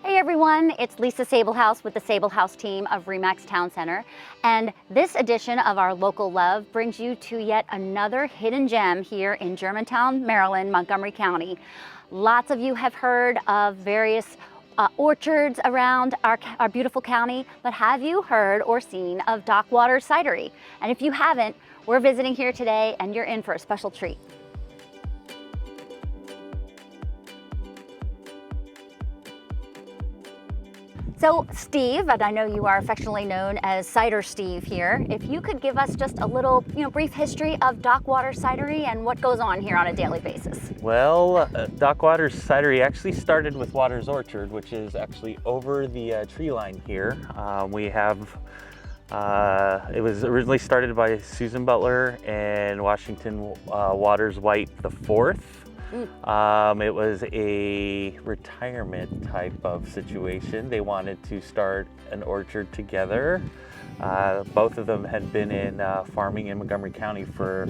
Hey everyone, it's Lisa Sablehouse with the Sablehouse team of Remax Town Center, and this edition of our Local Love brings you to yet another hidden gem here in Germantown, Maryland, Montgomery County. Lots of you have heard of various orchards around our beautiful county, but have you heard or seen of Doc Waters Cidery? And if you haven't, we're visiting here today and you're in for a special treat. So Steve, and I know you are affectionately known as Cider Steve here, if you could give us just a little, brief history of Doc Waters Cidery and what goes on here on a daily basis. Well, Doc Waters Cidery actually started with Waters Orchard, which is actually over the tree line here. It was originally started by Susan Butler and Washington Waters White IV. It was a retirement type of situation. They wanted to start an orchard together. Both of them had been in farming in Montgomery County for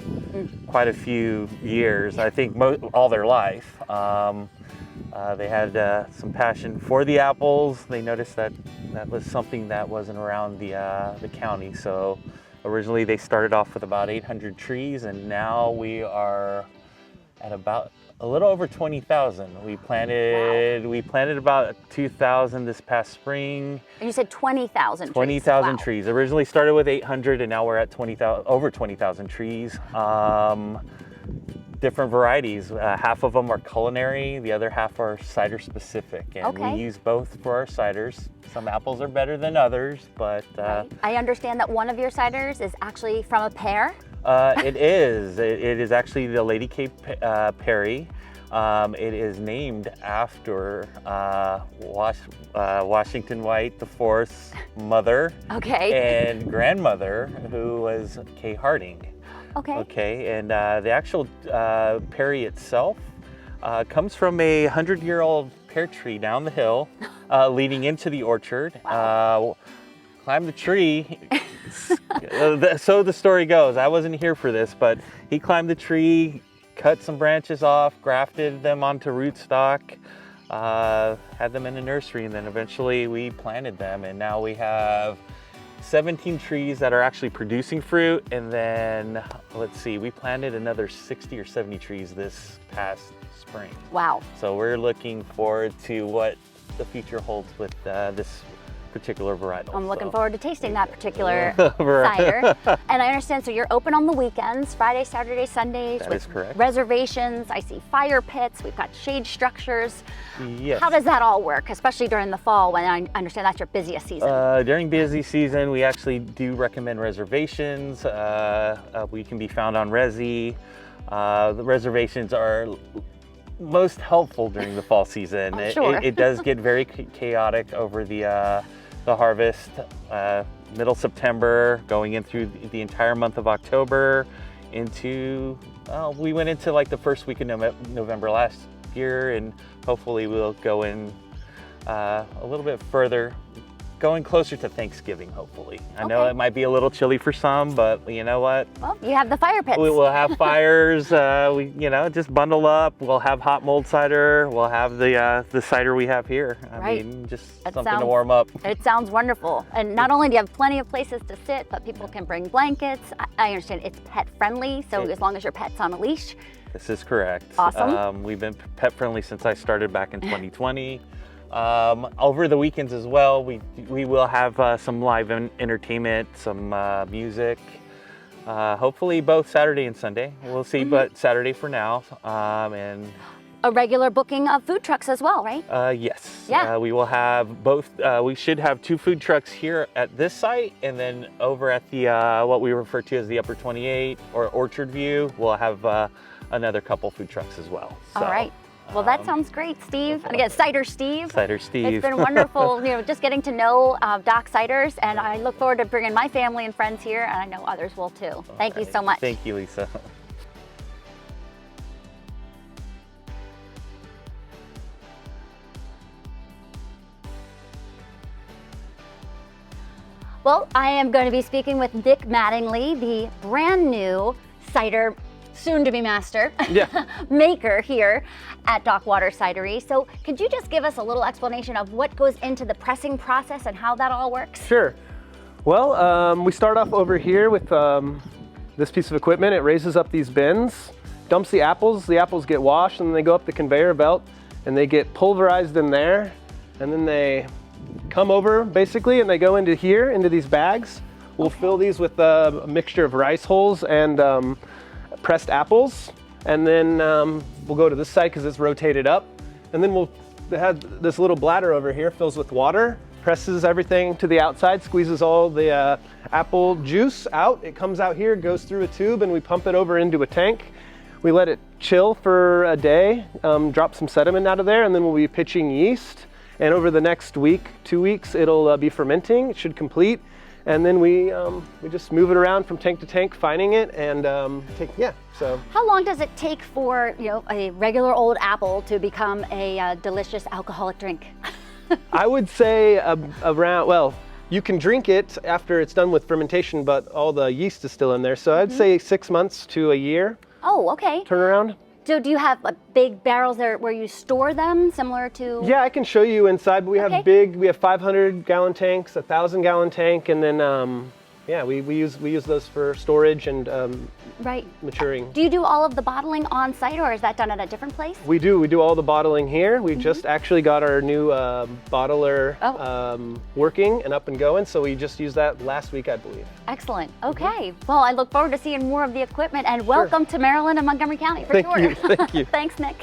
quite a few years, I think all their life. They had some passion for the apples. They noticed that was something that wasn't around the county. So originally they started off with about 800 trees, and now we are at about a little over 20,000. We planted about 2,000 this past spring. And you said 20,000 trees. 20,000 trees. Originally started with 800 and now we're at over 20,000 trees. Different varieties. Half of them are culinary, the other half are cider specific. And we use both for our ciders. Some apples are better than others, but... I understand that one of your ciders is actually from a pear. It is. It is actually the Lady K. Perry. It is named after Washington White IV's mother and grandmother, who was Kay Harding. And the actual Perry itself comes from a 100-year-old pear tree down the hill leading into the orchard. Climbed the tree. So the story goes. I wasn't here for this, but he climbed the tree, cut some branches off, grafted them onto rootstock, had them in a nursery, and then eventually we planted them. And now we have 17 trees that are actually producing fruit. And then, let's see, we planted another 60 or 70 trees this past spring. Wow. So we're looking forward to what the future holds with this particular varietal. I'm looking forward to tasting that particular cider. And I understand, so you're open on the weekends, Friday, Saturday, Sundays. That is correct. Reservations. I see fire pits. We've got shade structures. Yes. How does that all work, especially during the fall when I understand that's your busiest season? During busy season, we actually do recommend reservations. We can be found on Resi. The reservations are most helpful during the fall season. It does get very chaotic over the harvest, middle September, going in through the entire month of October into, we went into like the first week of November last year, and hopefully we'll go in a little bit further, going closer to Thanksgiving, hopefully. I know it might be a little chilly for some, but you know what? Well, you have the fire pits. We will have fires. Just bundle up. We'll have hot mulled cider. We'll have the cider we have here. I mean, just something to warm up. It sounds wonderful. And not only do you have plenty of places to sit, but people can bring blankets. I understand it's pet friendly, so as long as your pet's on a leash. This is correct. Awesome. We've been pet friendly since I started back in 2020. Over the weekends as well, we will have some live entertainment, some music, hopefully both Saturday and Sunday. We'll see, but Saturday for now. And a regular booking of food trucks as well, right? Yes. Yeah. We will have both. We should have 2 food trucks here at this site, and then over at the what we refer to as the Upper 28 or Orchard View, we'll have another couple food trucks as well. All right. Well, that sounds great, Steve. And again, Cider Steve. Cider Steve. It's been wonderful, just getting to know Doc Ciders, and I look forward to bringing my family and friends here, and I know others will too. Thank you so much. Thank you, Lisa. Well, I am going to be speaking with Nick Mattingly, the brand new cider soon to be master, Yeah. maker here at Doc Waters Cidery. So could you just give us a little explanation of what goes into the pressing process and how that all works? Sure. Well, we start off over here with this piece of equipment. It raises up these bins, dumps the apples get washed, and then they go up the conveyor belt and they get pulverized in there, and then they come over basically and they go into here, into these bags. We'll fill these with a mixture of rice hulls and pressed apples, and then we'll go to this side because it's rotated up, and then we'll have this little bladder over here fills with water, presses everything to the outside, squeezes all the apple juice out. It comes out here, goes through a tube, and we pump it over into a tank. We let it chill for a day, drop some sediment out of there, and then we'll be pitching yeast. And over the next week, 2 weeks, it'll be fermenting. It should complete. And then we just move it around from tank to tank, finding it, and so. How long does it take for, a regular old apple to become a delicious alcoholic drink? I would say around, well, you can drink it after it's done with fermentation, but all the yeast is still in there. So I'd say 6 months to a year. Oh, okay. Turnaround. So do you have big barrels there where you store them, similar to? Yeah, I can show you inside, but we have Okay. we have 500-gallon tanks, 1,000-gallon tank, and then we use those for storage and Right. maturing. Do you do all of the bottling on site, or is that done at a different place? We do all the bottling here. We just actually got our new bottler working and up and going, so we just used that last week, I believe. Excellent. Okay. Well, I look forward to seeing more of the equipment, and welcome to Maryland and Montgomery County for Thank sure. you. Thank you. Thanks, Nick.